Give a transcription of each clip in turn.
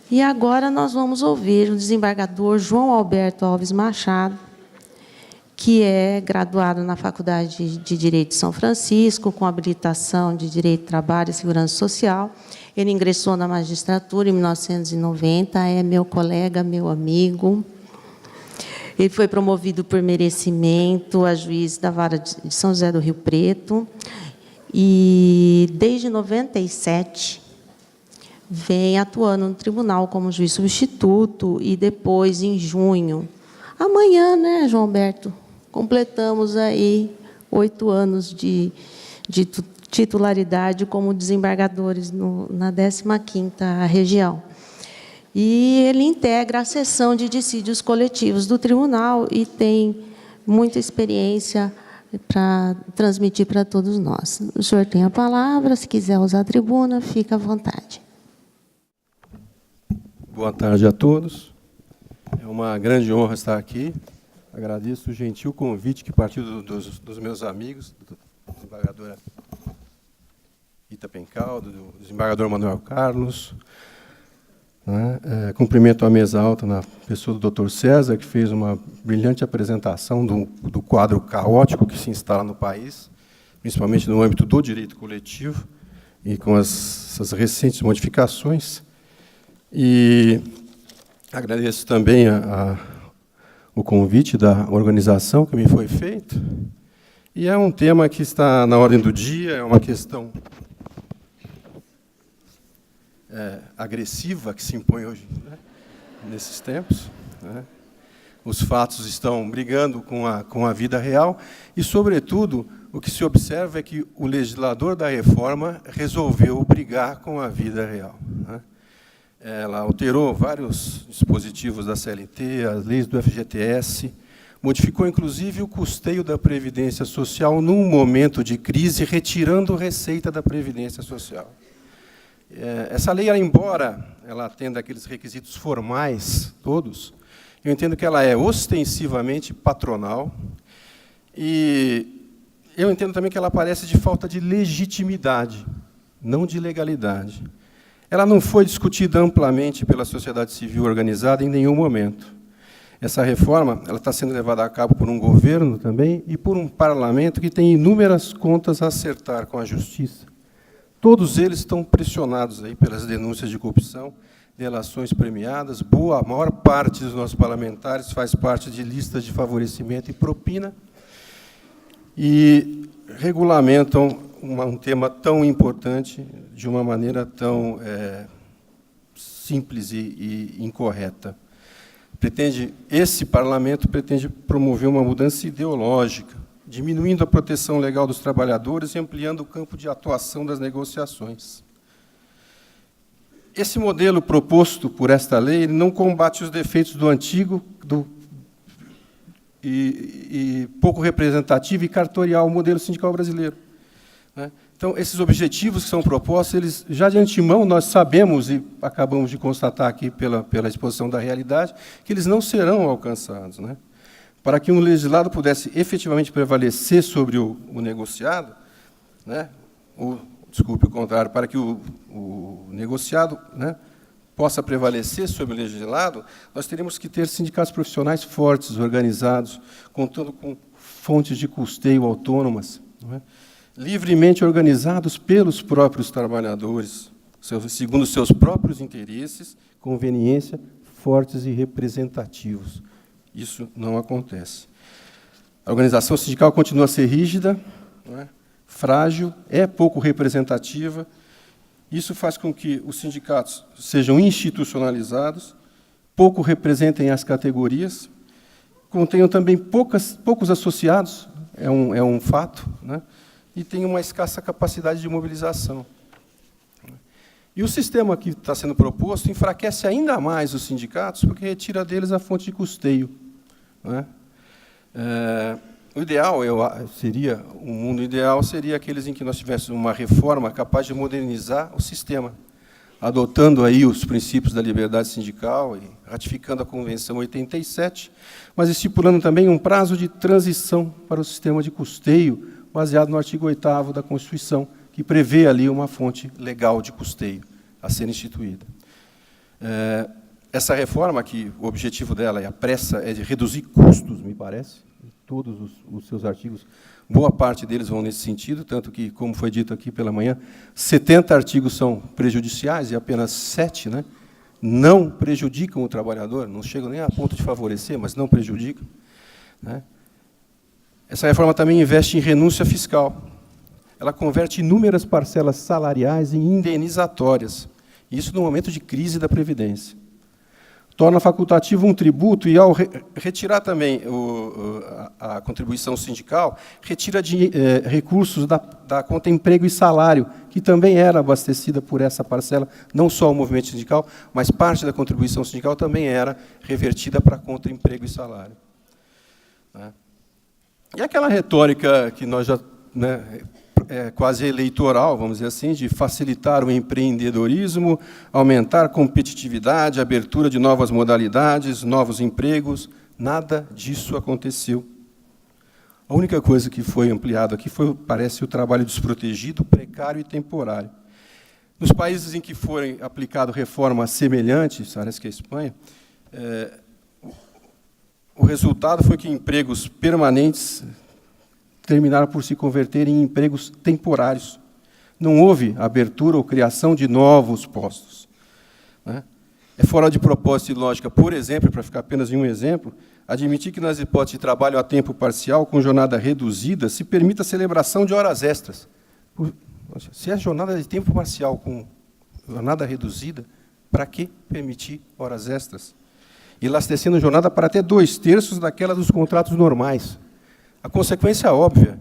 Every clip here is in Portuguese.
E agora nós vamos ouvir o desembargador João Alberto Alves Machado, que é graduado na Faculdade de Direito de São Francisco, com habilitação de Direito do Trabalho e Segurança Social. Ele ingressou na magistratura em 1990, é meu colega, meu amigo. Ele foi promovido por merecimento a juiz da Vara de São José do Rio Preto. E, desde 97, vem atuando no tribunal como juiz substituto. E, depois, em junho, amanhã, né, João Alberto, completamos aí 8 anos de titularidade como desembargadores na 15ª região. E ele integra a seção de dissídios coletivos do tribunal e tem muita experiência para transmitir para todos nós. O senhor tem a palavra, se quiser usar a tribuna, fica à vontade. Boa tarde a todos. É uma grande honra estar aqui. Agradeço o gentil convite que partiu dos meus amigos, do desembargador Rita Pencal, do desembargador Manuel Carlos. Cumprimento a mesa alta na pessoa do Dr. César, que fez uma brilhante apresentação do quadro caótico que se instala no país, principalmente no âmbito do direito coletivo, e com essas recentes modificações. E agradeço também o convite da organização que me foi feito. E é um tema que está na ordem do dia, é uma questão agressiva que se impõe hoje, né, nesses tempos. Né? Os fatos estão brigando com a vida real e, sobretudo, o que se observa é que o legislador da reforma resolveu brigar com a vida real. Né? Ela alterou vários dispositivos da CLT, as leis do FGTS, modificou, inclusive, o custeio da Previdência Social num momento de crise, retirando receita da Previdência Social. Essa lei, embora ela atenda aqueles requisitos formais todos, eu entendo que ela é ostensivamente patronal e eu entendo também que ela parece de falta de legitimidade, não de legalidade. Ela não foi discutida amplamente pela sociedade civil organizada em nenhum momento. Essa reforma ela está sendo levada a cabo por um governo também e por um parlamento que tem inúmeras contas a acertar com a justiça. Todos eles estão pressionados aí pelas denúncias de corrupção, delações premiadas. A maior parte dos nossos parlamentares faz parte de listas de favorecimento e propina e regulamentam um tema tão importante de uma maneira tão simples e incorreta. Esse parlamento pretende promover uma mudança ideológica, diminuindo a proteção legal dos trabalhadores e ampliando o campo de atuação das negociações. Esse modelo proposto por esta lei ele não combate os defeitos do antigo e pouco representativo e cartorial modelo sindical brasileiro. Né? Então, esses objetivos que são propostos, eles já de antemão nós sabemos e acabamos de constatar aqui pela exposição da realidade, que eles não serão alcançados. Né? Para que um legislado pudesse efetivamente prevalecer sobre o negociado, né, desculpe o contrário, para que o negociado, né, possa prevalecer sobre o legislado, nós teríamos que ter sindicatos profissionais fortes, organizados, contando com fontes de custeio autônomas, não é? Livremente organizados pelos próprios trabalhadores, segundo seus próprios interesses, conveniência, fortes e representativos. Isso não acontece. A organização sindical continua a ser rígida, não é? Frágil, pouco representativa. Isso faz com que os sindicatos sejam institucionalizados, pouco representem as categorias, contenham também poucos associados, é um fato, né? E tenham uma escassa capacidade de mobilização. E o sistema que está sendo proposto enfraquece ainda mais os sindicatos, porque retira deles a fonte de custeio. Não é? O mundo ideal seria aqueles em que nós tivéssemos uma reforma capaz de modernizar o sistema, adotando aí os princípios da liberdade sindical e ratificando a Convenção 87, mas estipulando também um prazo de transição para o sistema de custeio, baseado no artigo 8º da Constituição, que prevê ali uma fonte legal de custeio a ser instituída. Essa reforma, que o objetivo dela e a pressa é de reduzir custos, me parece, todos os seus artigos, boa parte deles vão nesse sentido, tanto que, como foi dito aqui pela manhã, 70 artigos são prejudiciais e apenas 7, né, não prejudicam o trabalhador, não chegam nem a ponto de favorecer, mas não prejudicam, né. Essa reforma também investe em renúncia fiscal. Ela converte inúmeras parcelas salariais em indenizatórias, isso no momento de crise da Previdência. Torna facultativo um tributo e, ao retirar também a contribuição sindical, retira recursos da conta emprego e salário, que também era abastecida por essa parcela, não só o movimento sindical, mas parte da contribuição sindical também era revertida para a conta emprego e salário. E aquela retórica que nós já... quase eleitoral, vamos dizer assim, de facilitar o empreendedorismo, aumentar a competitividade, abertura de novas modalidades, novos empregos, nada disso aconteceu. A única coisa que foi ampliada aqui foi, parece, o trabalho desprotegido, precário e temporário. Nos países em que forem aplicadas reformas semelhantes, parece que a Espanha, o resultado foi que empregos permanentes terminaram por se converter em empregos temporários. Não houve abertura ou criação de novos postos. É fora de propósito e lógica, por exemplo, para ficar apenas em um exemplo, admitir que nas hipóteses de trabalho a tempo parcial, com jornada reduzida, se permita a celebração de horas extras. Se é jornada de tempo parcial com jornada reduzida, para que permitir horas extras? Elastecendo a jornada para até 2/3 daquela dos contratos normais. A consequência óbvia,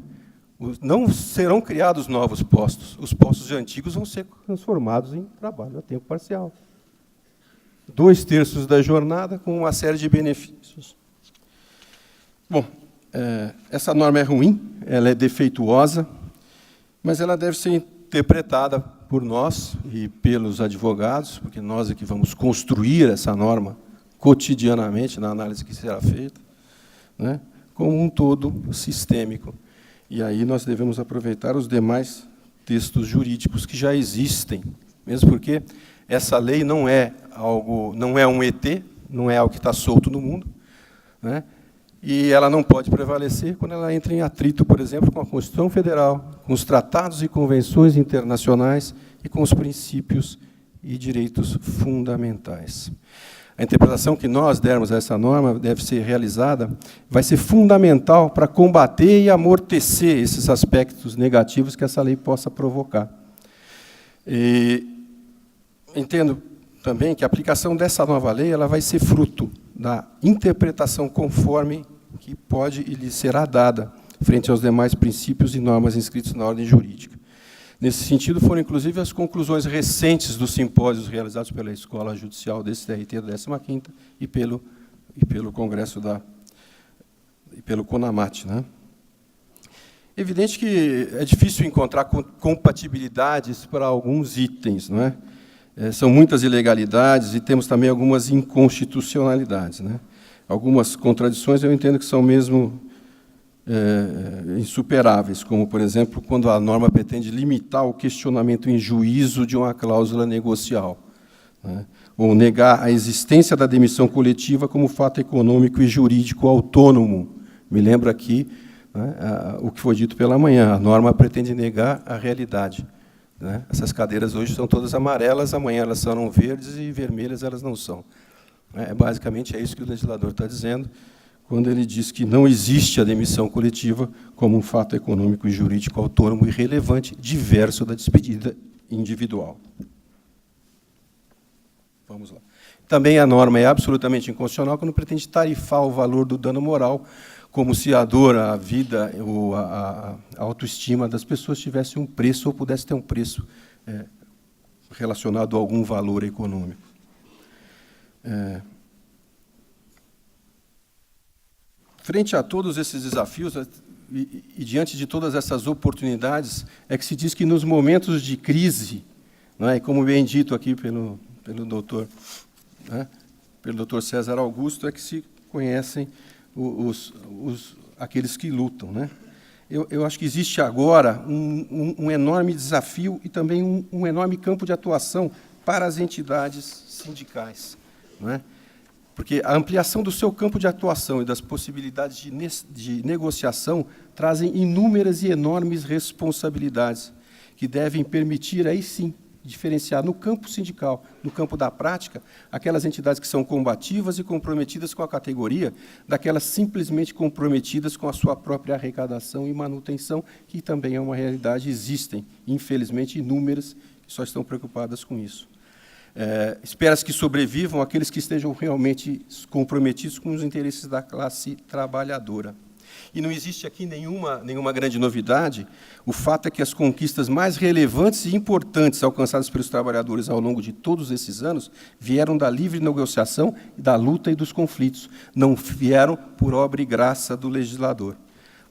não serão criados novos postos, os postos antigos vão ser transformados em trabalho a tempo parcial. 2/3 da jornada com uma série de benefícios. Bom, essa norma é ruim, ela é defeituosa, mas ela deve ser interpretada por nós e pelos advogados, porque nós é que vamos construir essa norma cotidianamente na análise que será feita, né, como um todo sistêmico. E aí nós devemos aproveitar os demais textos jurídicos que já existem, mesmo porque essa lei não é um ET, não é algo que está solto no mundo, né? E ela não pode prevalecer quando ela entra em atrito, por exemplo, com a Constituição Federal, com os tratados e convenções internacionais e com os princípios e direitos fundamentais. A interpretação que nós dermos a essa norma deve ser realizada, vai ser fundamental para combater e amortecer esses aspectos negativos que essa lei possa provocar. E entendo também que a aplicação dessa nova lei ela vai ser fruto da interpretação conforme que pode e lhe será dada frente aos demais princípios e normas inscritos na ordem jurídica. Nesse sentido, foram, inclusive, as conclusões recentes dos simpósios realizados pela Escola Judicial desse TRT da 15ª e pelo Congresso e pelo CONAMAT, né? Evidente que é difícil encontrar compatibilidades para alguns itens, não é? São muitas ilegalidades e temos também algumas inconstitucionalidades, né? Algumas contradições eu entendo que são mesmo insuperáveis, como, por exemplo, quando a norma pretende limitar o questionamento em juízo de uma cláusula negocial, né? Ou negar a existência da demissão coletiva como fato econômico e jurídico autônomo. Me lembro aqui, né, o que foi dito pela manhã, a norma pretende negar a realidade, né? Essas cadeiras hoje são todas amarelas, amanhã elas serão verdes e vermelhas elas não são. Basicamente é isso que o legislador está dizendo, quando ele diz que não existe a demissão coletiva como um fato econômico e jurídico autônomo e relevante, diverso da despedida individual. Vamos lá. Também a norma é absolutamente inconstitucional quando pretende tarifar o valor do dano moral, como se a dor, a vida, ou a autoestima das pessoas tivesse um preço ou pudesse ter um preço relacionado a algum valor econômico. Frente a todos esses desafios e diante de todas essas oportunidades, é que se diz que nos momentos de crise, não é, como bem dito aqui pelo doutor César Augusto, é que se conhecem aqueles que lutam, né? Eu acho que existe agora um enorme desafio e também um enorme campo de atuação para as entidades sindicais, não é? Porque a ampliação do seu campo de atuação e das possibilidades de negociação trazem inúmeras e enormes responsabilidades que devem permitir, aí sim, diferenciar no campo sindical, no campo da prática, aquelas entidades que são combativas e comprometidas com a categoria, daquelas simplesmente comprometidas com a sua própria arrecadação e manutenção, que também é uma realidade, existem, infelizmente, inúmeras, que só estão preocupadas com isso. Espera-se que sobrevivam aqueles que estejam realmente comprometidos com os interesses da classe trabalhadora. E não existe aqui nenhuma grande novidade. O fato é que as conquistas mais relevantes e importantes alcançadas pelos trabalhadores ao longo de todos esses anos vieram da livre negociação, da luta e dos conflitos. Não vieram por obra e graça do legislador.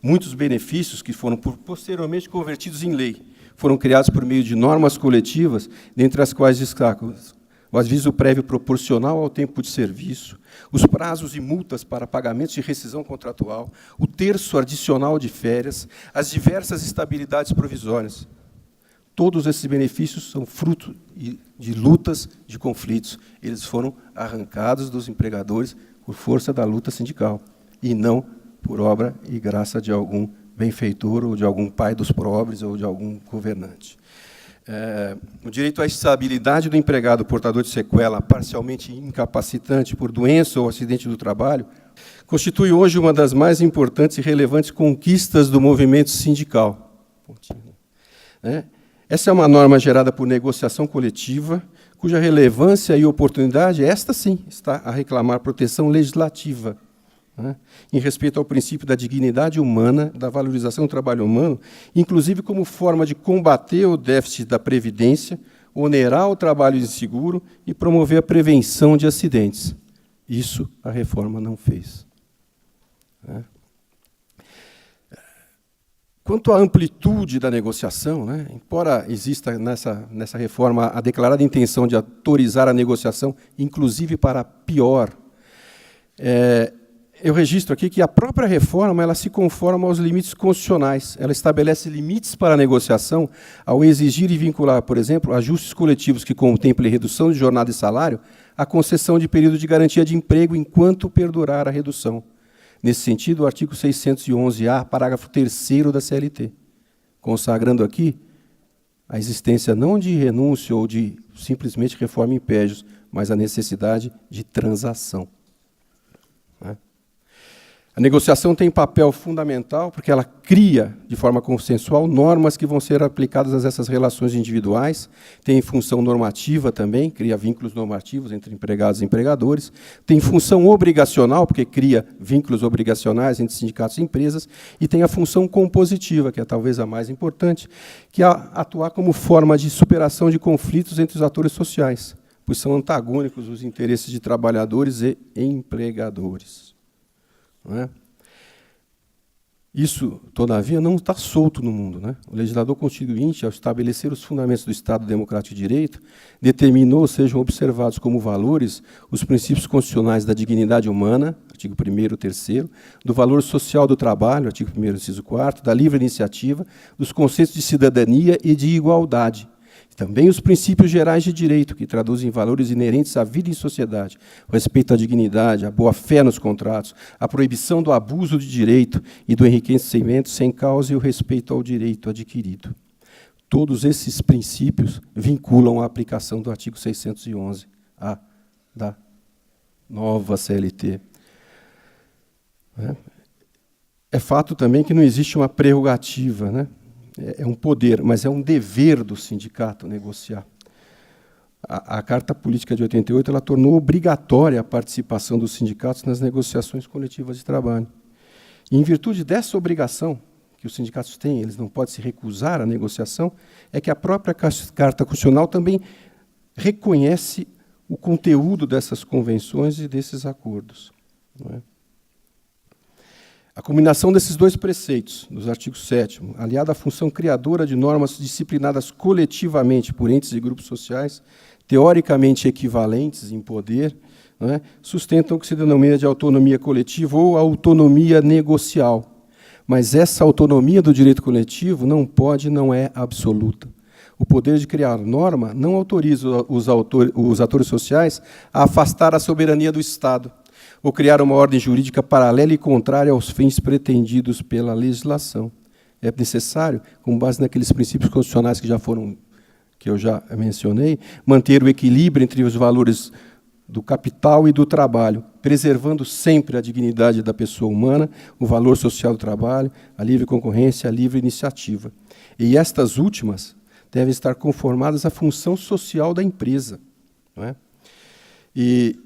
Muitos benefícios que foram posteriormente convertidos em lei foram criados por meio de normas coletivas, dentre as quais destacam o aviso prévio proporcional ao tempo de serviço, os prazos e multas para pagamentos de rescisão contratual, o terço adicional de férias, as diversas estabilidades provisórias. Todos esses benefícios são fruto de lutas, de conflitos. Eles foram arrancados dos empregadores por força da luta sindical, e não por obra e graça de algum benfeitor, ou de algum pai dos pobres, ou de algum governante. O direito à estabilidade do empregado portador de sequela parcialmente incapacitante por doença ou acidente do trabalho constitui hoje uma das mais importantes e relevantes conquistas do movimento sindical. Essa é uma norma gerada por negociação coletiva, cuja relevância e oportunidade, esta sim, está a reclamar proteção legislativa, em respeito ao princípio da dignidade humana, da valorização do trabalho humano, inclusive como forma de combater o déficit da previdência, onerar o trabalho inseguro e promover a prevenção de acidentes. Isso a reforma não fez. Quanto à amplitude da negociação, embora exista nessa reforma a declarada intenção de autorizar a negociação, inclusive para pior, eu registro aqui que a própria reforma ela se conforma aos limites constitucionais. Ela estabelece limites para a negociação ao exigir e vincular, por exemplo, ajustes coletivos que contemplem redução de jornada e salário à concessão de período de garantia de emprego enquanto perdurar a redução. Nesse sentido, o artigo 611-A, parágrafo 3º da CLT, consagrando aqui a existência não de renúncia ou de simplesmente reforma impégios, mas a necessidade de transação. A negociação tem papel fundamental porque ela cria, de forma consensual, normas que vão ser aplicadas a essas relações individuais, tem função normativa também, cria vínculos normativos entre empregados e empregadores, tem função obrigacional, porque cria vínculos obrigacionais entre sindicatos e empresas, e tem a função compositiva, que é talvez a mais importante, que é atuar como forma de superação de conflitos entre os atores sociais, pois são antagônicos os interesses de trabalhadores e empregadores. Isso, todavia, não está solto no mundo. O legislador constituinte, ao estabelecer os fundamentos do Estado Democrático de Direito, determinou sejam observados como valores os princípios constitucionais da dignidade humana, artigo 1º, 3º, do valor social do trabalho, artigo 1º, inciso 4º, da livre iniciativa, dos conceitos de cidadania e de igualdade. Também os princípios gerais de direito, que traduzem valores inerentes à vida em sociedade, o respeito à dignidade, a boa-fé nos contratos, a proibição do abuso de direito e do enriquecimento sem causa e o respeito ao direito adquirido. Todos esses princípios vinculam a aplicação do artigo 611-A da nova CLT. É fato também que não existe uma prerrogativa, é um poder, mas é um dever do sindicato negociar. A Carta Política de 88 ela tornou obrigatória a participação dos sindicatos nas negociações coletivas de trabalho. E, em virtude dessa obrigação que os sindicatos têm, eles não podem se recusar à negociação, é que a própria Carta Constitucional também reconhece o conteúdo dessas convenções e desses acordos. A combinação desses dois preceitos, dos artigos 7º, aliada à função criadora de normas disciplinadas coletivamente por entes e grupos sociais, teoricamente equivalentes em poder, sustentam o que se denomina de autonomia coletiva ou autonomia negocial. Mas essa autonomia do direito coletivo não pode, não é absoluta. O poder de criar norma não autoriza os atores sociais a afastar a soberania do Estado ou criar uma ordem jurídica paralela e contrária aos fins pretendidos pela legislação. É necessário, com base naqueles princípios constitucionais que eu já mencionei, manter o equilíbrio entre os valores do capital e do trabalho, preservando sempre a dignidade da pessoa humana, o valor social do trabalho, a livre concorrência, a livre iniciativa. E estas últimas devem estar conformadas à função social da empresa. Não é? E,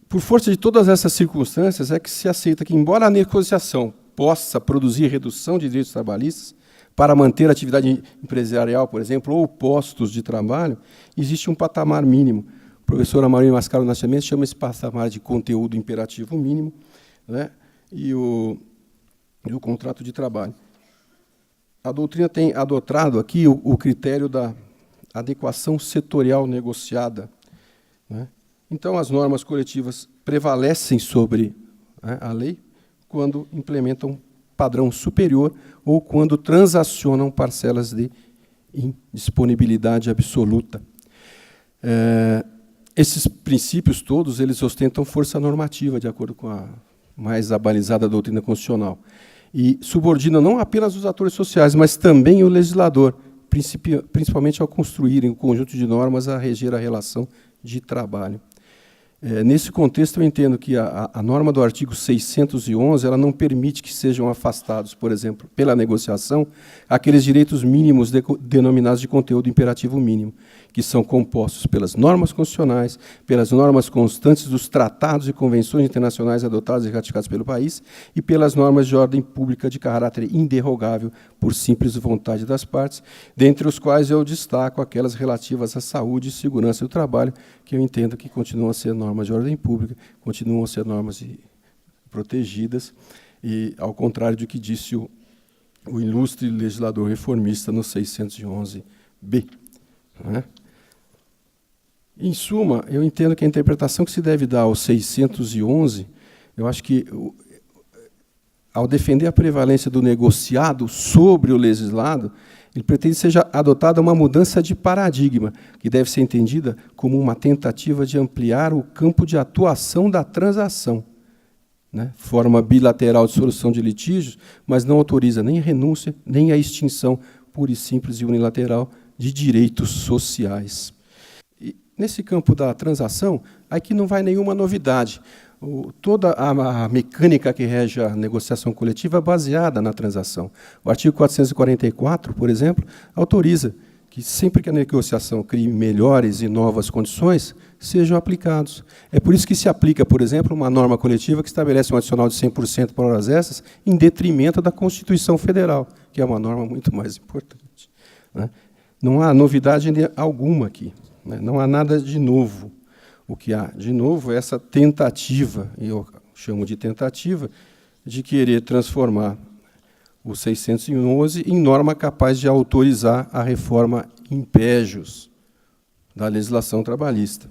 por força de todas essas circunstâncias, é que se aceita que, embora a negociação possa produzir redução de direitos trabalhistas, para manter a atividade empresarial, por exemplo, ou postos de trabalho, existe um patamar mínimo. O professor Amarildo Mascaro Nascimento chama esse patamar de conteúdo imperativo mínimo, né, e o contrato de trabalho. A doutrina tem adotado aqui o critério da adequação setorial negociada. Né? Então, as normas coletivas prevalecem sobre, né, a lei quando implementam padrão superior ou quando transacionam parcelas de indisponibilidade absoluta. Esses princípios todos, eles ostentam força normativa, de acordo com a mais abalizada doutrina constitucional, e subordinam não apenas os atores sociais, mas também o legislador, principalmente ao construírem um conjunto de normas a reger a relação de trabalho. Nesse contexto, eu entendo que a norma do artigo 611 ela não permite que sejam afastados, por exemplo, pela negociação, aqueles direitos mínimos denominados de conteúdo imperativo mínimo, que são compostos pelas normas constitucionais, pelas normas constantes dos tratados e convenções internacionais adotadas e ratificadas pelo país e pelas normas de ordem pública de caráter inderrogável por simples vontade das partes, dentre os quais eu destaco aquelas relativas à saúde e segurança do trabalho, que eu entendo que continuam a ser normas de ordem pública, continuam a ser normas protegidas, e ao contrário do que disse o ilustre legislador reformista no 611-B. Né? Em suma, eu entendo que a interpretação que se deve dar ao 611, eu acho que, ao defender a prevalência do negociado sobre o legislado, ele pretende que seja adotada uma mudança de paradigma, que deve ser entendida como uma tentativa de ampliar o campo de atuação da transação, né? Forma bilateral de solução de litígios, mas não autoriza nem a renúncia, nem a extinção pura e simples e unilateral de direitos sociais. E, nesse campo da transação, aqui não vai nenhuma novidade. Toda a mecânica que rege a negociação coletiva é baseada na transação. O artigo 444, por exemplo, autoriza que sempre que a negociação crie melhores e novas condições, sejam aplicados. É por isso que se aplica, por exemplo, uma norma coletiva que estabelece um adicional de 100% para horas extras, em detrimento da Constituição Federal, que é uma norma muito mais importante. Né? Não há novidade alguma aqui, né? Não há nada de novo. O que há de novo é essa tentativa, e eu chamo de tentativa, de querer transformar o 611 em norma capaz de autorizar a reforma impégios da legislação trabalhista.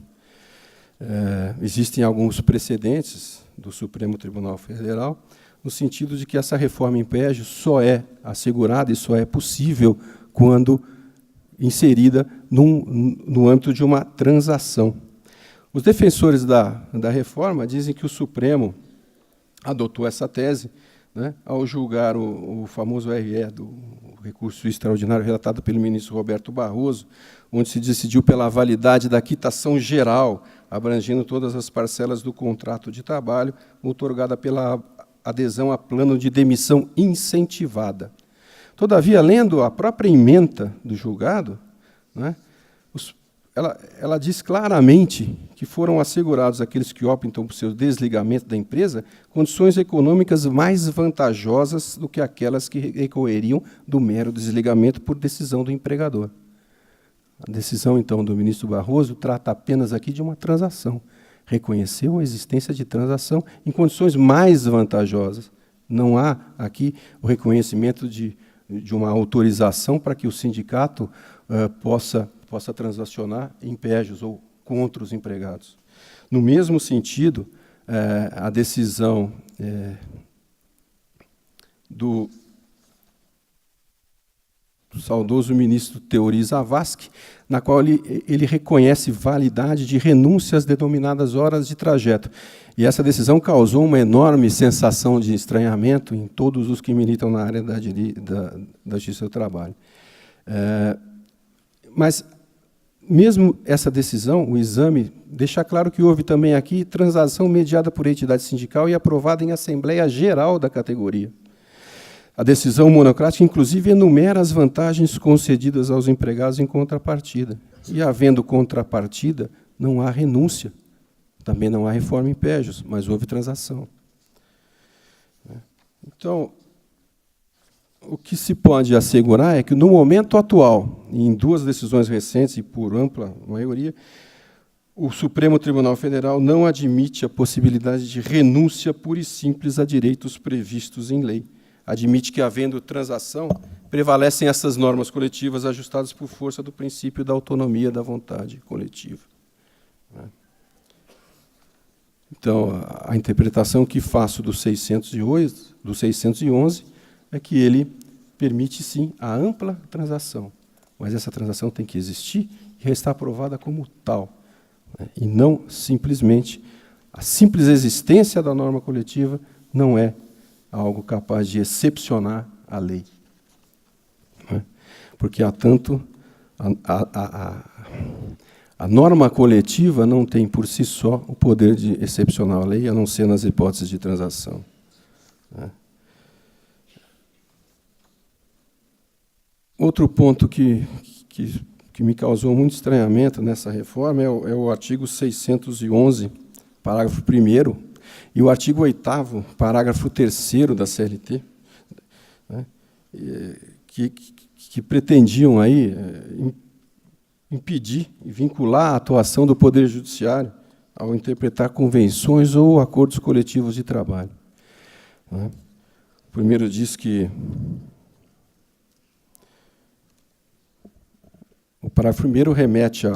Existem alguns precedentes do Supremo Tribunal Federal, no sentido de que essa reforma impégios só é assegurada e só é possível quando inserida no âmbito de uma transação. Os defensores da reforma dizem que o Supremo adotou essa tese, né, ao julgar o famoso RE, do recurso extraordinário relatado pelo ministro Roberto Barroso, onde se decidiu pela validade da quitação geral, abrangendo todas as parcelas do contrato de trabalho, outorgada pela adesão a plano de demissão incentivada. Todavia, lendo a própria ementa do julgado, né, ela diz claramente que foram assegurados àqueles que optam por seu desligamento da empresa condições econômicas mais vantajosas do que aquelas que recorreriam do mero desligamento por decisão do empregador. A decisão, então, do ministro Barroso trata apenas aqui de uma transação. Reconheceu a existência de transação em condições mais vantajosas. Não há aqui o reconhecimento de uma autorização para que o sindicato possa transacionar impégios ou contra os empregados. No mesmo sentido, a decisão saudoso ministro Teori Zavascki, na qual ele reconhece validade de renúncias denominadas horas de trajeto. E essa decisão causou uma enorme sensação de estranhamento em todos os que militam na área da justiça do trabalho. Mas, mesmo essa decisão, o exame, deixa claro que houve também aqui transação mediada por entidade sindical e aprovada em Assembleia Geral da categoria. A decisão monocrática, inclusive, enumera as vantagens concedidas aos empregados em contrapartida. E, havendo contrapartida, não há renúncia. Também não há reforma em pégios, mas houve transação. Então, o que se pode assegurar é que, no momento atual, em 2 decisões recentes e por ampla maioria, o Supremo Tribunal Federal não admite a possibilidade de renúncia pura e simples a direitos previstos em lei. Admite que, havendo transação, prevalecem essas normas coletivas ajustadas por força do princípio da autonomia da vontade coletiva. Então, a interpretação que faço do 611 é que ele permite, sim, a ampla transação, mas essa transação tem que existir e restar aprovada como tal, e não simplesmente a simples existência da norma coletiva não é algo capaz de excepcionar a lei. Porque há tanto a norma coletiva não tem por si só o poder de excepcionar a lei, a não ser nas hipóteses de transação. Outro ponto que me causou muito estranhamento nessa reforma é o artigo 611, parágrafo 1º, e o artigo 8º, parágrafo 3º da CLT, que pretendiam aí impedir e vincular a atuação do Poder Judiciário ao interpretar convenções ou acordos coletivos de trabalho. O primeiro diz que o parágrafo 1º remete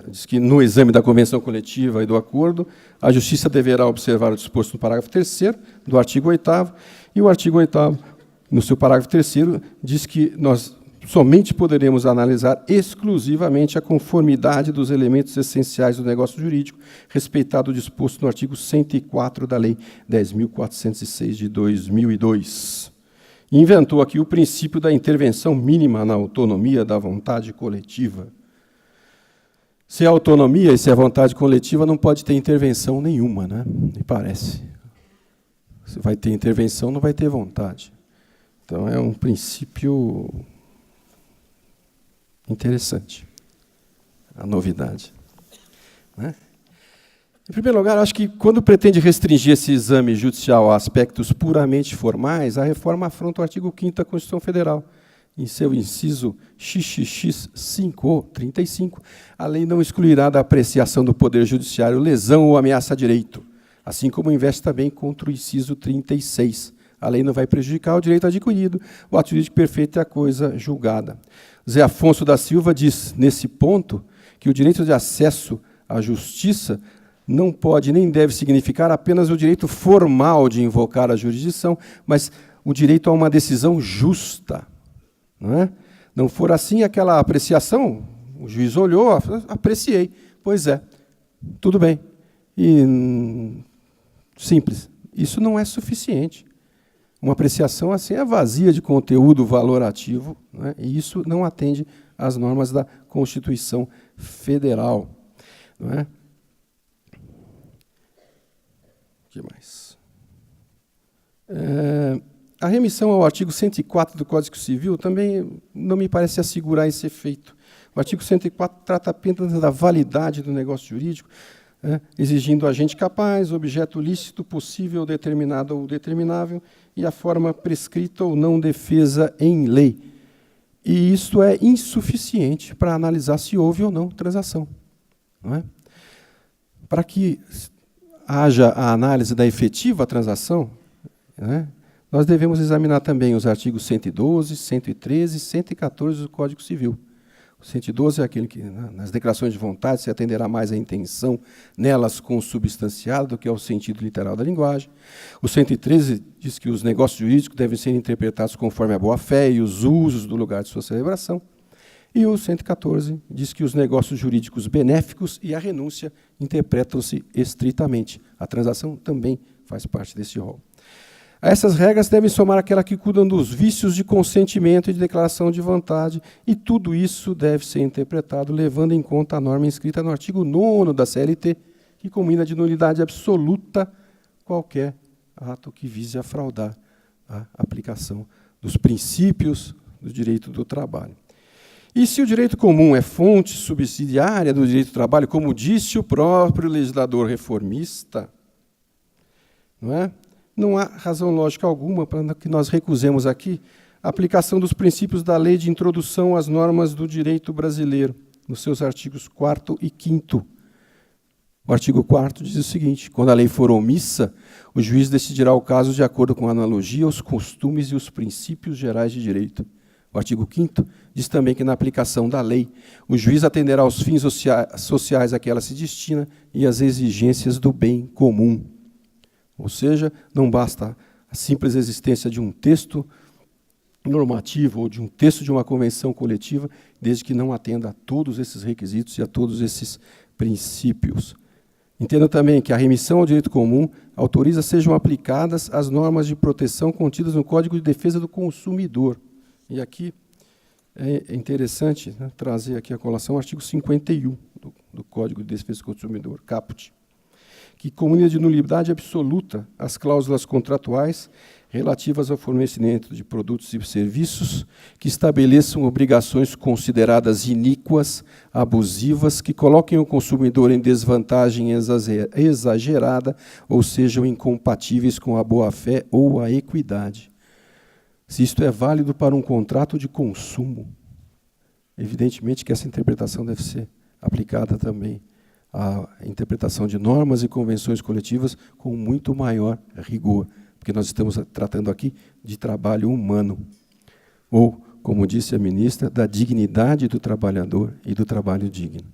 diz que, no exame da convenção coletiva e do acordo, a Justiça deverá observar o disposto no parágrafo 3º do artigo 8º, e o artigo 8º, no seu parágrafo 3º, diz que nós somente poderemos analisar exclusivamente a conformidade dos elementos essenciais do negócio jurídico, respeitado o disposto no artigo 104 da Lei 10.406, de 2002. Inventou aqui o princípio da intervenção mínima na autonomia da vontade coletiva. Se é autonomia e se é vontade coletiva, não pode ter intervenção nenhuma, né? Me parece. Se vai ter intervenção, não vai ter vontade. Então, é um princípio interessante, a novidade. Em primeiro lugar, acho que, quando pretende restringir esse exame judicial a aspectos puramente formais, a reforma afronta o artigo 5º da Constituição Federal. Em seu inciso XXX 535, a lei não excluirá da apreciação do Poder Judiciário lesão ou ameaça a direito, assim como investe também contra o inciso 36. A lei não vai prejudicar o direito adquirido, o ato jurídico perfeito é a coisa julgada. Zé Afonso da Silva diz, nesse ponto, que o direito de acesso à justiça não pode nem deve significar apenas o direito formal de invocar a jurisdição, mas o direito a uma decisão justa. Não é? Não for assim aquela apreciação, o juiz olhou, apreciei, pois é, tudo bem. E simples. Isso não é suficiente. Uma apreciação assim é vazia de conteúdo valorativo, né? E isso não atende às normas da Constituição Federal. Não é? O que mais? A remissão ao artigo 104 do Código Civil também não me parece assegurar esse efeito. O artigo 104 trata apenas da validade do negócio jurídico, exigindo agente capaz, objeto lícito, possível, determinado ou determinável, e a forma prescrita ou não defesa em lei. E isso é insuficiente para analisar se houve ou não transação. Não é? Para que haja a análise da efetiva transação, né, nós devemos examinar também os artigos 112, 113 e 114 do Código Civil, O 112 é aquele que, nas declarações de vontade, se atenderá mais à intenção nelas consubstanciada do que ao sentido literal da linguagem. O 113 diz que os negócios jurídicos devem ser interpretados conforme a boa-fé e os usos do lugar de sua celebração. E o 114 diz que os negócios jurídicos benéficos e a renúncia interpretam-se estritamente. A transação também faz parte desse rol. A essas regras devem somar aquelas que cuidam dos vícios de consentimento e de declaração de vontade, e tudo isso deve ser interpretado levando em conta a norma inscrita no artigo 9º da CLT, que combina de nulidade absoluta qualquer ato que vise a fraudar a aplicação dos princípios do direito do trabalho. E se o direito comum é fonte subsidiária do direito do trabalho, como disse o próprio legislador reformista, não há razão lógica alguma para que nós recusemos aqui a aplicação dos princípios da Lei de Introdução às Normas do Direito Brasileiro, nos seus artigos 4º e 5º. O artigo 4º diz o seguinte: quando a lei for omissa, o juiz decidirá o caso de acordo com a analogia aos costumes e os princípios gerais de direito. O artigo 5º diz também que, na aplicação da lei, o juiz atenderá aos fins sociais a que ela se destina e às exigências do bem comum. Ou seja, não basta a simples existência de um texto normativo ou de um texto de uma convenção coletiva, desde que não atenda a todos esses requisitos e a todos esses princípios. Entenda também que a remissão ao direito comum autoriza sejam aplicadas as normas de proteção contidas no Código de Defesa do Consumidor. E aqui é interessante, né, trazer aqui a colação o artigo 51 do Código de Defesa do Consumidor, caput, que comunica de nulidade absoluta as cláusulas contratuais relativas ao fornecimento de produtos e serviços que estabeleçam obrigações consideradas iníquas, abusivas, que coloquem o consumidor em desvantagem exagerada ou sejam incompatíveis com a boa-fé ou a equidade. Se isto é válido para um contrato de consumo, evidentemente que essa interpretação deve ser aplicada também à interpretação de normas e convenções coletivas com muito maior rigor, porque nós estamos tratando aqui de trabalho humano, ou, como disse a ministra, da dignidade do trabalhador e do trabalho digno.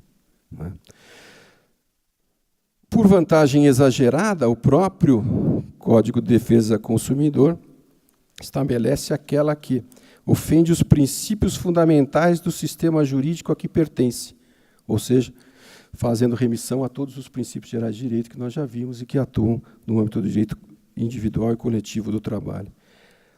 Né? Por vantagem exagerada, o próprio Código de Defesa do Consumidor estabelece aquela que ofende os princípios fundamentais do sistema jurídico a que pertence, ou seja, fazendo remissão a todos os princípios gerais de direito que nós já vimos e que atuam no âmbito do direito individual e coletivo do trabalho.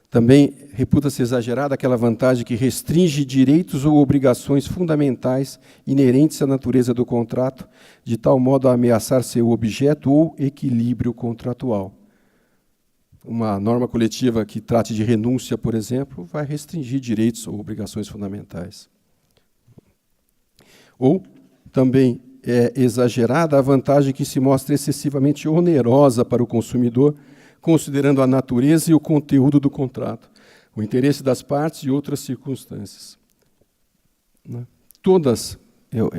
Também reputa-se exagerada aquela vantagem que restringe direitos ou obrigações fundamentais inerentes à natureza do contrato, de tal modo a ameaçar seu objeto ou equilíbrio contratual. Uma norma coletiva que trate de renúncia, por exemplo, vai restringir direitos ou obrigações fundamentais. Ou também é exagerada a vantagem que se mostra excessivamente onerosa para o consumidor, considerando a natureza e o conteúdo do contrato, o interesse das partes e outras circunstâncias. Todas, eu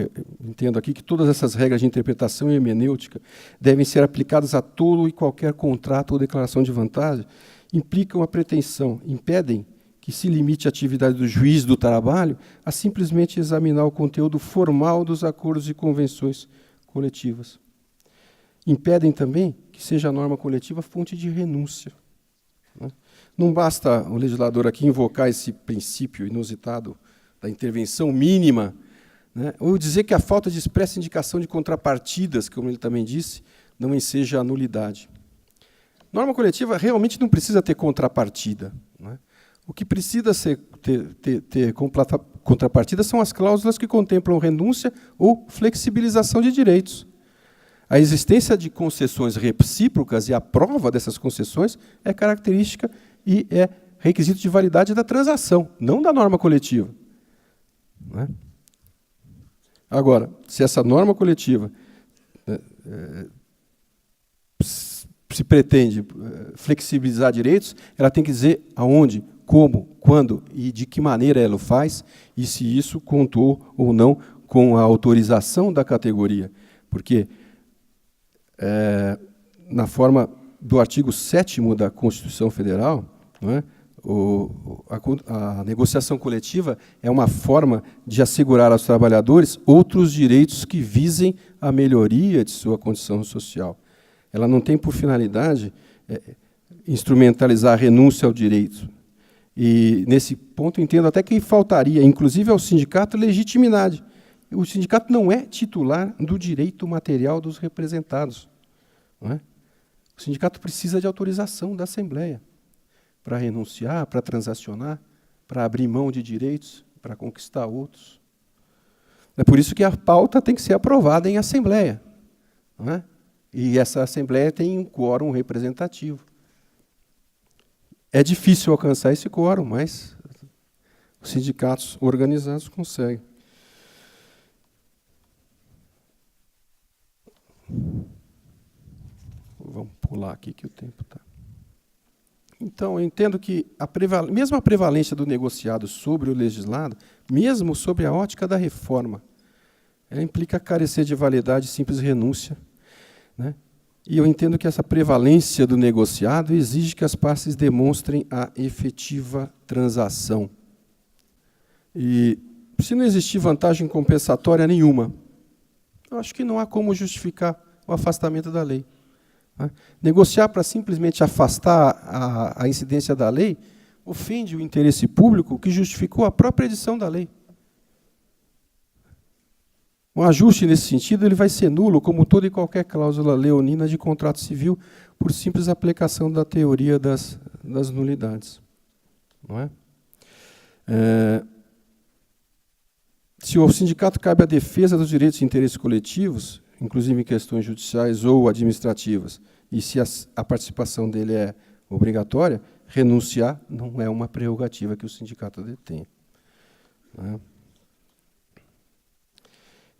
entendo aqui que todas essas regras de interpretação e hermenêutica devem ser aplicadas a todo e qualquer contrato ou declaração de vantagem, implicam a pretensão, impedem que se limite a atividade do juiz do trabalho a simplesmente examinar o conteúdo formal dos acordos e convenções coletivas. Impedem também que seja a norma coletiva fonte de renúncia. Não basta o legislador aqui invocar esse princípio inusitado da intervenção mínima, né, ou dizer que a falta de expressa indicação de contrapartidas, como ele também disse, não enseja a nulidade. Norma coletiva realmente não precisa ter contrapartida, né? O que precisa ter contrapartida são as cláusulas que contemplam renúncia ou flexibilização de direitos. A existência de concessões recíprocas e a prova dessas concessões é característica e é requisito de validade da transação, não da norma coletiva. Não é? Agora, se essa norma coletiva se pretende flexibilizar direitos, ela tem que dizer aonde, como, quando e de que maneira ela o faz, e se isso contou ou não com a autorização da categoria. Porque, na forma do artigo 7º da Constituição Federal, não é, a negociação coletiva é uma forma de assegurar aos trabalhadores outros direitos que visem a melhoria de sua condição social. Ela não tem por finalidade instrumentalizar a renúncia ao direito. E, nesse ponto, entendo até que faltaria, inclusive ao sindicato, legitimidade. O sindicato não é titular do direito material dos representados. Não é? O sindicato precisa de autorização da Assembleia para renunciar, para transacionar, para abrir mão de direitos, para conquistar outros. É por isso que a pauta tem que ser aprovada em Assembleia. Não é? E essa Assembleia tem um quórum representativo. É difícil alcançar esse quórum, mas os sindicatos organizados conseguem. Vamos pular aqui que o tempo está. Então, eu entendo que mesmo a prevalência do negociado sobre o legislado, mesmo sob a ótica da reforma, ela implica carecer de validade e simples renúncia, né? E eu entendo que essa prevalência do negociado exige que as partes demonstrem a efetiva transação. E, se não existir vantagem compensatória nenhuma, eu acho que não há como justificar o afastamento da lei. Negociar para simplesmente afastar a incidência da lei ofende o interesse público que justificou a própria edição da lei. Um ajuste nesse sentido ele vai ser nulo, como toda e qualquer cláusula leonina de contrato civil, por simples aplicação da teoria das nulidades. Não é? Se o sindicato cabe à defesa dos direitos e interesses coletivos, inclusive em questões judiciais ou administrativas, e se a participação dele é obrigatória, renunciar não é uma prerrogativa que o sindicato detém. Não é?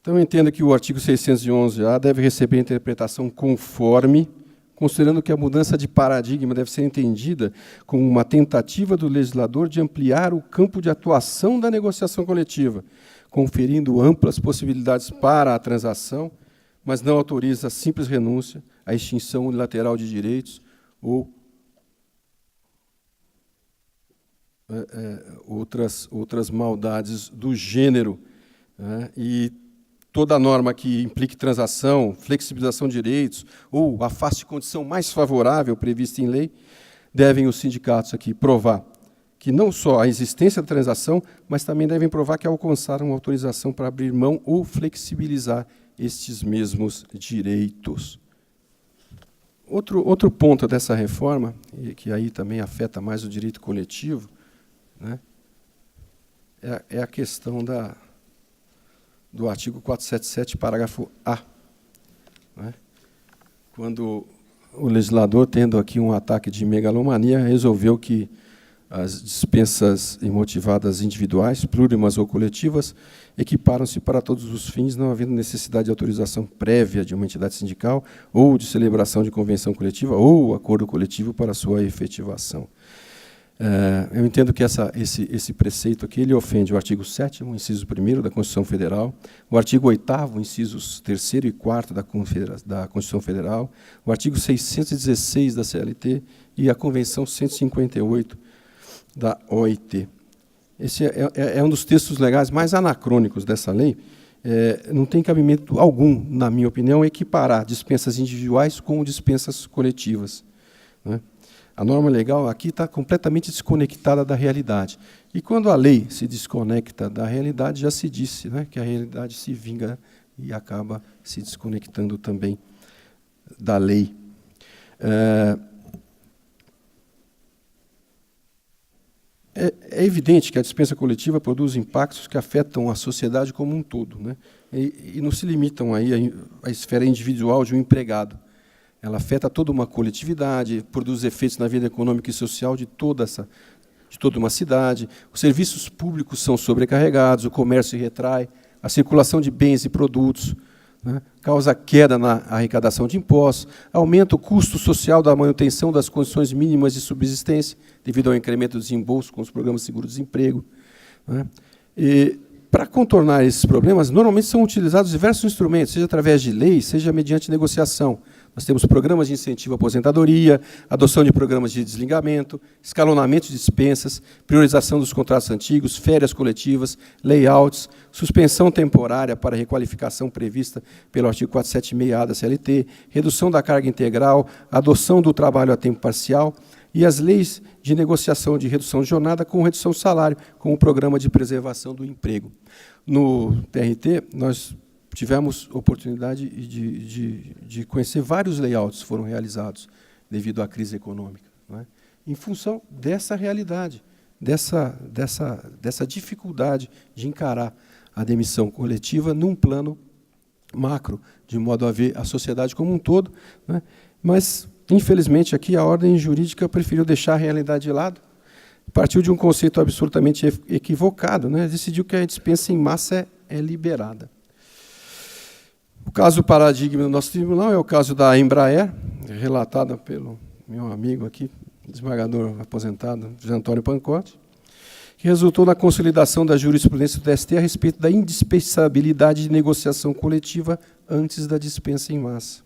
Então, eu entendo que o artigo 611-A deve receber interpretação conforme, considerando que a mudança de paradigma deve ser entendida como uma tentativa do legislador de ampliar o campo de atuação da negociação coletiva, conferindo amplas possibilidades para a transação, mas não autoriza a simples renúncia, a extinção unilateral de direitos ou outras maldades do gênero. Né? E toda norma que implique transação, flexibilização de direitos ou afaste condição mais favorável prevista em lei, devem os sindicatos aqui provar que não só a existência da transação, mas também devem provar que alcançaram autorização para abrir mão ou flexibilizar estes mesmos direitos. Outro ponto dessa reforma, e que aí também afeta mais o direito coletivo, né, é a questão do artigo 477, parágrafo A. Né, quando o legislador, tendo aqui um ataque de megalomania, resolveu que as dispensas imotivadas individuais, plurimas ou coletivas, equiparam-se para todos os fins, não havendo necessidade de autorização prévia de uma entidade sindical ou de celebração de convenção coletiva ou acordo coletivo para sua efetivação. Eu entendo que esse preceito aqui ele ofende o artigo 7º, inciso 1º da Constituição Federal, o artigo 8º, incisos 3º e 4º da Constituição Federal, o artigo 616 da CLT e a Convenção 158 da OIT. Esse é um dos textos legais mais anacrônicos dessa lei. Não tem cabimento algum, na minha opinião, equiparar dispensas individuais com dispensas coletivas. Né? A norma legal aqui está completamente desconectada da realidade. E quando a lei se desconecta da realidade, já se disse, né, que a realidade se vinga e acaba se desconectando também da lei. É evidente que a dispensa coletiva produz impactos que afetam a sociedade como um todo, né? E não se limitam aí à esfera individual de um empregado. Ela afeta toda uma coletividade, produz efeitos na vida econômica e social de toda uma cidade. Os serviços públicos são sobrecarregados, o comércio retrai, a circulação de bens e produtos, né, causa queda na arrecadação de impostos, aumenta o custo social da manutenção das condições mínimas de subsistência, devido ao incremento do desembolso com os programas de seguro-desemprego. Né. E, para contornar esses problemas, normalmente são utilizados diversos instrumentos, seja através de leis, seja mediante negociação. Nós temos programas de incentivo à aposentadoria, adoção de programas de desligamento, escalonamento de dispensas, priorização dos contratos antigos, férias coletivas, layouts, suspensão temporária para requalificação prevista pelo artigo 476-A da CLT, redução da carga integral, adoção do trabalho a tempo parcial e as leis de negociação de redução de jornada com redução de salário, com o programa de preservação do emprego. No TRT, nós tivemos oportunidade de conhecer vários layouts que foram realizados devido à crise econômica, não é? Em função dessa realidade, dessa dificuldade de encarar a demissão coletiva num plano macro, de modo a ver a sociedade como um todo, não é? Mas, infelizmente, aqui a ordem jurídica preferiu deixar a realidade de lado, partiu de um conceito absolutamente equivocado, né? Decidiu que a dispensa em massa é liberada. O caso paradigma do nosso tribunal é o caso da Embraer, relatado pelo meu amigo aqui, desembargador aposentado, José Antônio Pancotti, que resultou na consolidação da jurisprudência do TST a respeito da indispensabilidade de negociação coletiva antes da dispensa em massa.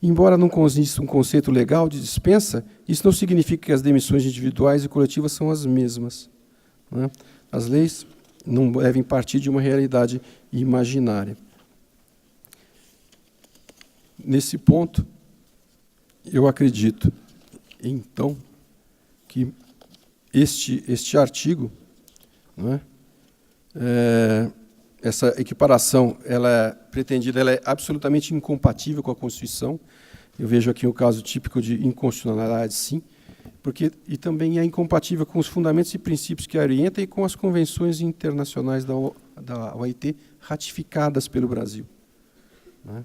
Embora não consista um conceito legal de dispensa, isso não significa que as demissões individuais e coletivas são as mesmas, né? As leis não devem partir de uma realidade imaginária. Nesse ponto, eu acredito, então, que este artigo, não é, essa equiparação pretendida, ela é absolutamente incompatível com a Constituição. Eu vejo aqui um caso típico de inconstitucionalidade, sim, e também é incompatível com os fundamentos e princípios que a orientam e com as convenções internacionais da OIT ratificadas pelo Brasil, não é?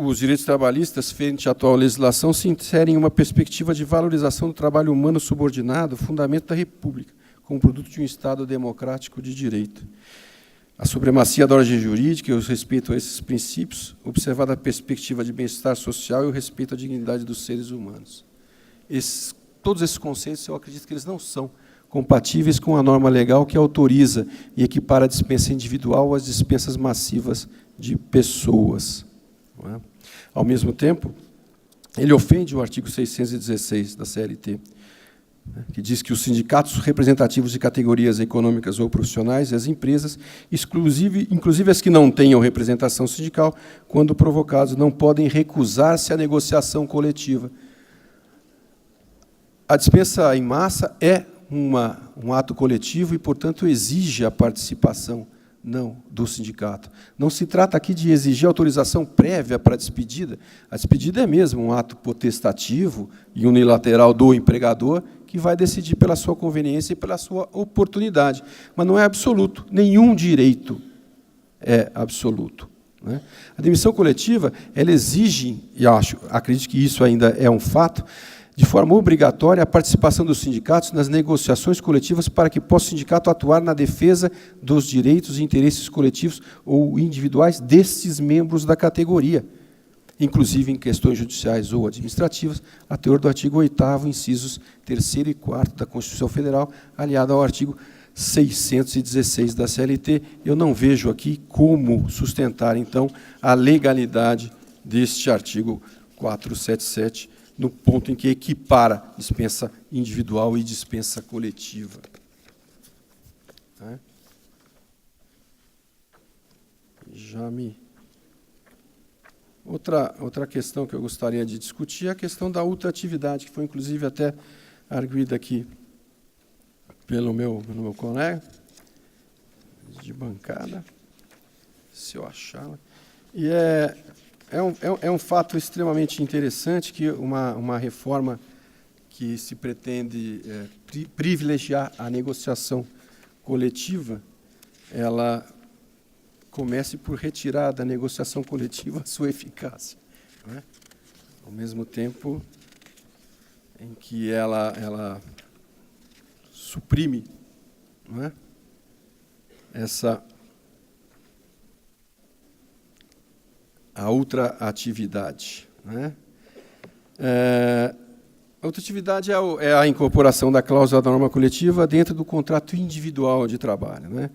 Os direitos trabalhistas, frente à atual legislação, se inserem em uma perspectiva de valorização do trabalho humano subordinado, fundamento da República, como produto de um Estado democrático de direito. A supremacia da ordem jurídica e o respeito a esses princípios, observada a perspectiva de bem-estar social e o respeito à dignidade dos seres humanos. Todos esses conceitos, eu acredito que eles não são compatíveis com a norma legal que autoriza e equipara a dispensa individual às dispensas massivas de pessoas. Não é? Ao mesmo tempo, ele ofende o artigo 616 da CLT, que diz que os sindicatos representativos de categorias econômicas ou profissionais e as empresas, inclusive as que não tenham representação sindical, quando provocados, não podem recusar-se à negociação coletiva. A dispensa em massa é um ato coletivo e, portanto, exige a participação do sindicato. Não se trata aqui de exigir autorização prévia para a despedida. A despedida é mesmo um ato potestativo e unilateral do empregador, que vai decidir pela sua conveniência e pela sua oportunidade. Mas não é absoluto. Nenhum direito é absoluto, né? A demissão coletiva, ela exige, e acredito que isso ainda é um fato, de forma obrigatória a participação dos sindicatos nas negociações coletivas para que possa o sindicato atuar na defesa dos direitos e interesses coletivos ou individuais destes membros da categoria, inclusive em questões judiciais ou administrativas, a teor do artigo 8º, incisos 3º e 4º da Constituição Federal, aliado ao artigo 616 da CLT. Eu não vejo aqui como sustentar, então, a legalidade deste artigo 477, no ponto em que equipara dispensa individual e dispensa coletiva. Outra questão que eu gostaria de discutir é a questão da ultratividade, que foi, inclusive, até arguida aqui pelo meu colega de bancada, se eu achá-la. E é um fato extremamente interessante que uma reforma que se pretende privilegiar a negociação coletiva, ela comece por retirar da negociação coletiva a sua eficácia, não é? Ao mesmo tempo em que ela suprime, não é, a ultraatividade, né? A ultraatividade é a incorporação da cláusula da norma coletiva dentro do contrato individual de trabalho, né?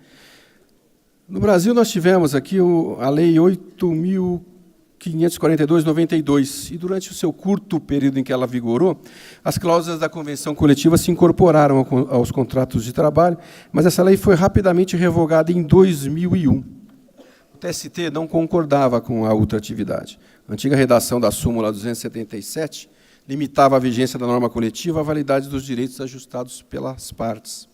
No Brasil, nós tivemos aqui a Lei 8.500 542/92, e durante o seu curto período em que ela vigorou, as cláusulas da Convenção Coletiva se incorporaram aos contratos de trabalho, mas essa lei foi rapidamente revogada em 2001. O TST não concordava com a ultratividade. A antiga redação da súmula 277 limitava a vigência da norma coletiva à validade dos direitos ajustados pelas partes.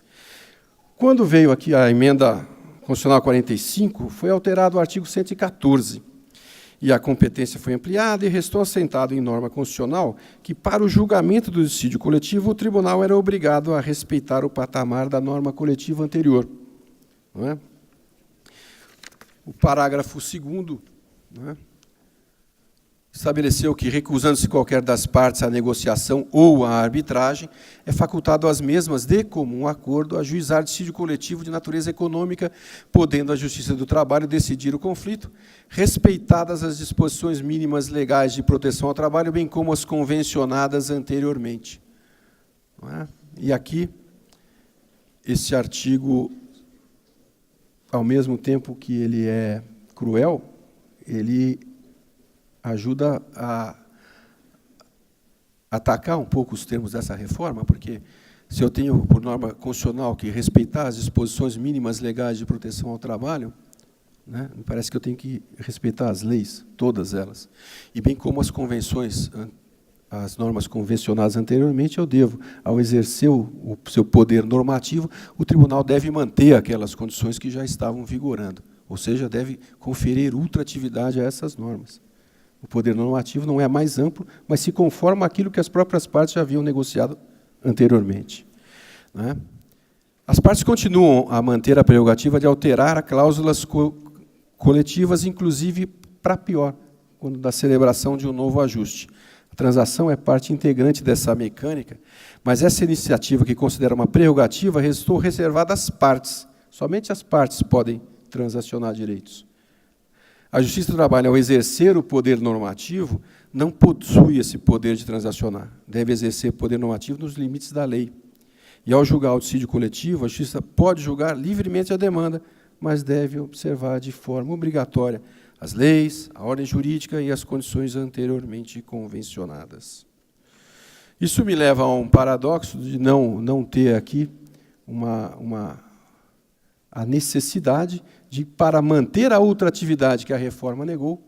Quando veio aqui a emenda constitucional 45, foi alterado o artigo 114, e a competência foi ampliada e restou assentado em norma constitucional que, para o julgamento do dissídio coletivo, o tribunal era obrigado a respeitar o patamar da norma coletiva anterior. Não é? O parágrafo 2º, não é, estabeleceu que, recusando-se qualquer das partes à negociação ou à arbitragem, é facultado às mesmas, de comum acordo, ajuizar dissídio coletivo de natureza econômica, podendo a Justiça do Trabalho decidir o conflito, respeitadas as disposições mínimas legais de proteção ao trabalho, bem como as convencionadas anteriormente. Não é? E aqui, esse artigo, ao mesmo tempo que ele é cruel, ele ajuda a atacar um pouco os termos dessa reforma, porque se eu tenho, por norma constitucional, que respeitar as disposições mínimas legais de proteção ao trabalho, né, me parece que eu tenho que respeitar as leis, todas elas. E bem como as convenções, as normas convencionadas anteriormente, eu devo, ao exercer o seu poder normativo, o tribunal deve manter aquelas condições que já estavam vigorando, ou seja, deve conferir ultratividade a essas normas. O poder normativo não é mais amplo, mas se conforma àquilo que as próprias partes já haviam negociado anteriormente. Né? As partes continuam a manter a prerrogativa de alterar as cláusulas coletivas, inclusive para pior, quando da celebração de um novo ajuste. A transação é parte integrante dessa mecânica, mas essa iniciativa, que considera uma prerrogativa, restou reservada às partes. Somente as partes podem transacionar direitos. A Justiça do Trabalho, ao exercer o poder normativo, não possui esse poder de transacionar. Deve exercer poder normativo nos limites da lei. E, ao julgar o dissídio coletivo, a Justiça pode julgar livremente a demanda, mas deve observar de forma obrigatória as leis, a ordem jurídica e as condições anteriormente convencionadas. Isso me leva a um paradoxo de não ter aqui a necessidade de, para manter a ultratividade que a reforma negou,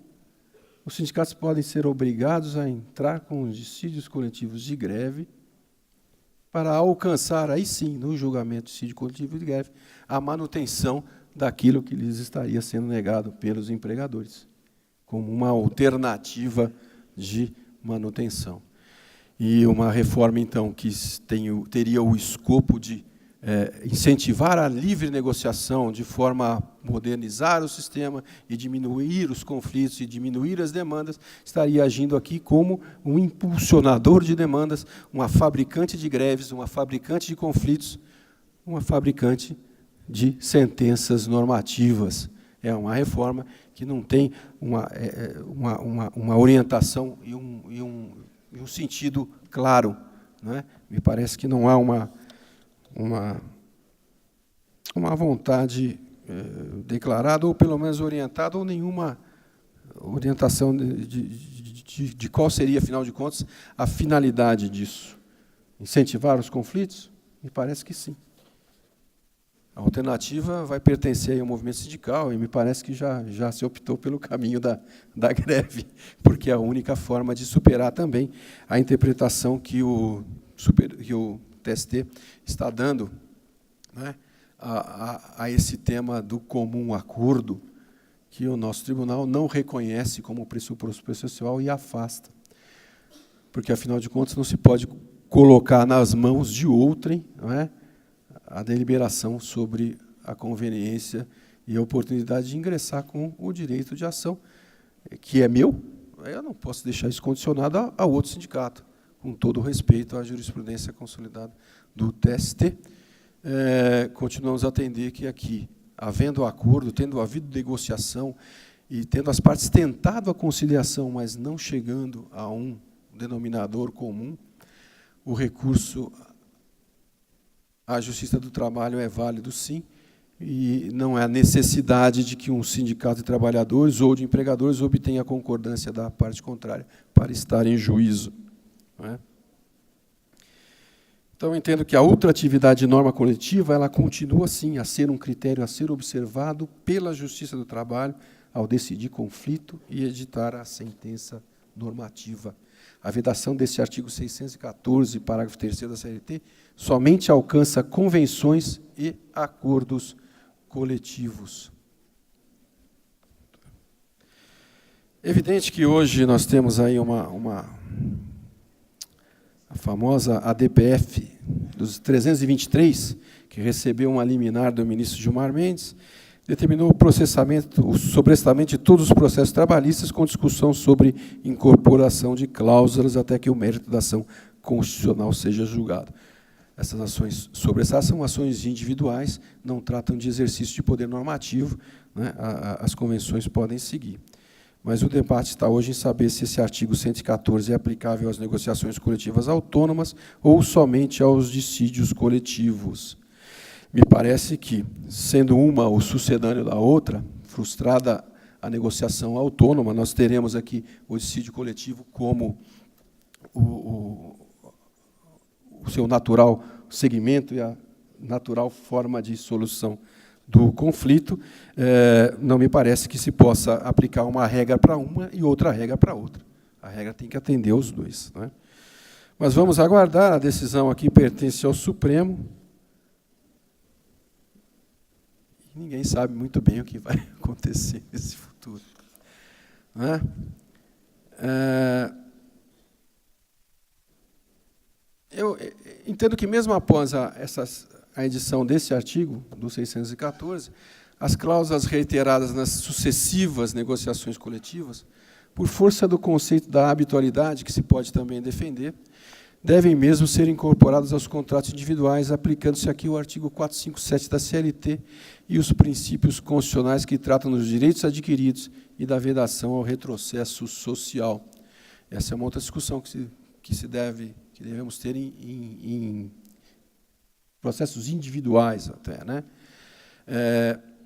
os sindicatos podem ser obrigados a entrar com os dissídios coletivos de greve para alcançar, aí sim, no julgamento do dissídio coletivo de greve, a manutenção daquilo que lhes estaria sendo negado pelos empregadores, como uma alternativa de manutenção. E uma reforma, então, que teria o escopo de incentivar a livre negociação de forma a modernizar o sistema e diminuir os conflitos e diminuir as demandas, estaria agindo aqui como um impulsionador de demandas, uma fabricante de greves, uma fabricante de conflitos, uma fabricante de sentenças normativas. É uma reforma que não tem uma orientação e um sentido claro. Né? Me parece que não há uma vontade declarada, ou pelo menos orientada, ou nenhuma orientação de qual seria, afinal de contas, a finalidade disso. Incentivar os conflitos? Me parece que sim. A alternativa vai pertencer ao movimento sindical, e me parece que já se optou pelo caminho da greve, porque é a única forma de superar também a interpretação que o TST está dando, né, a esse tema do comum acordo, que o nosso tribunal não reconhece como pressuposto processual e afasta. Porque, afinal de contas, não se pode colocar nas mãos de outrem, não é, a deliberação sobre a conveniência e a oportunidade de ingressar com o direito de ação, que é meu. Eu não posso deixar isso condicionado a outro sindicato, com todo o respeito à jurisprudência consolidada do TST. Continuamos a atender que aqui, havendo acordo, tendo havido negociação e tendo as partes tentado a conciliação, mas não chegando a um denominador comum, o recurso à Justiça do Trabalho é válido, sim, e não há necessidade de que um sindicato de trabalhadores ou de empregadores obtenha a concordância da parte contrária para estar em juízo. Não é? Então, eu entendo que a ultratividade de norma coletiva ela continua, sim, a ser um critério a ser observado pela Justiça do Trabalho ao decidir conflito e editar a sentença normativa. A vedação desse artigo 614, parágrafo 3º da CLT, somente alcança convenções e acordos coletivos. Evidente que hoje nós temos aí a famosa ADPF dos 323, que recebeu uma liminar do ministro Gilmar Mendes, determinou o sobrestamento de todos os processos trabalhistas com discussão sobre incorporação de cláusulas até que o mérito da ação constitucional seja julgado. Essas ações sobressadas são ações individuais, não tratam de exercício de poder normativo, né? As convenções podem seguir. Mas o debate está hoje em saber se esse artigo 114 é aplicável às negociações coletivas autônomas ou somente aos dissídios coletivos. Me parece que, sendo uma o sucedâneo da outra, frustrada a negociação autônoma, nós teremos aqui o dissídio coletivo como o seu natural segmento e a natural forma de solução do conflito. Não me parece que se possa aplicar uma regra para uma e outra regra para outra. A regra tem que atender os dois, não é? Mas vamos aguardar, a decisão aqui pertence ao Supremo. E ninguém sabe muito bem o que vai acontecer nesse futuro. Não é? Eu entendo que, mesmo após a edição desse artigo, do 614, as cláusulas reiteradas nas sucessivas negociações coletivas, por força do conceito da habitualidade, que se pode também defender, devem mesmo ser incorporadas aos contratos individuais, aplicando-se aqui o artigo 457 da CLT e os princípios constitucionais que tratam dos direitos adquiridos e da vedação ao retrocesso social. Essa é uma outra discussão que devemos ter em processos individuais até, né?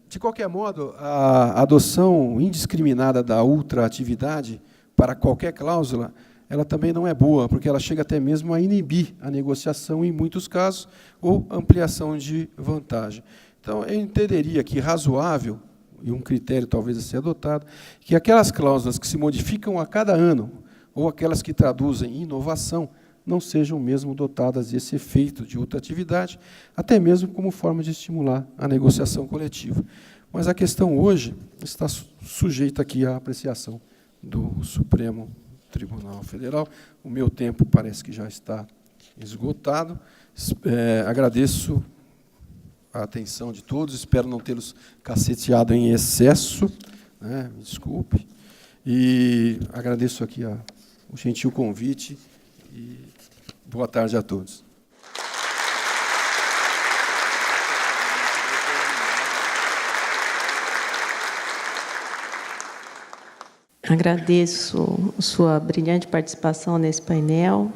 De qualquer modo, a adoção indiscriminada da ultraatividade para qualquer cláusula, ela também não é boa, porque ela chega até mesmo a inibir a negociação em muitos casos, ou ampliação de vantagem. Então, eu entenderia que razoável, e um critério talvez a ser adotado, que aquelas cláusulas que se modificam a cada ano, ou aquelas que traduzem inovação, não sejam mesmo dotadas desse efeito de ultratividade, até mesmo como forma de estimular a negociação coletiva. Mas a questão hoje está sujeita aqui à apreciação do Supremo Tribunal Federal. O meu tempo parece que já está esgotado. Agradeço a atenção de todos, espero não tê-los caceteado em excesso, né? Me desculpe. E agradeço aqui o gentil convite e boa tarde a todos. Agradeço sua brilhante participação nesse painel,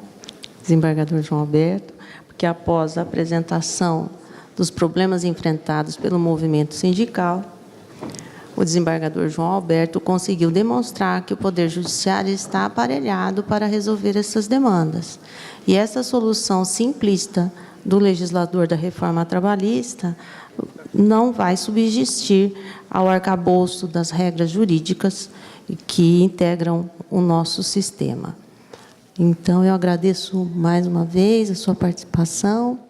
desembargador João Alberto, porque após a apresentação dos problemas enfrentados pelo movimento sindical, o desembargador João Alberto conseguiu demonstrar que o Poder Judiciário está aparelhado para resolver essas demandas. E essa solução simplista do legislador da reforma trabalhista não vai subsistir ao arcabouço das regras jurídicas que integram o nosso sistema. Então, eu agradeço mais uma vez a sua participação.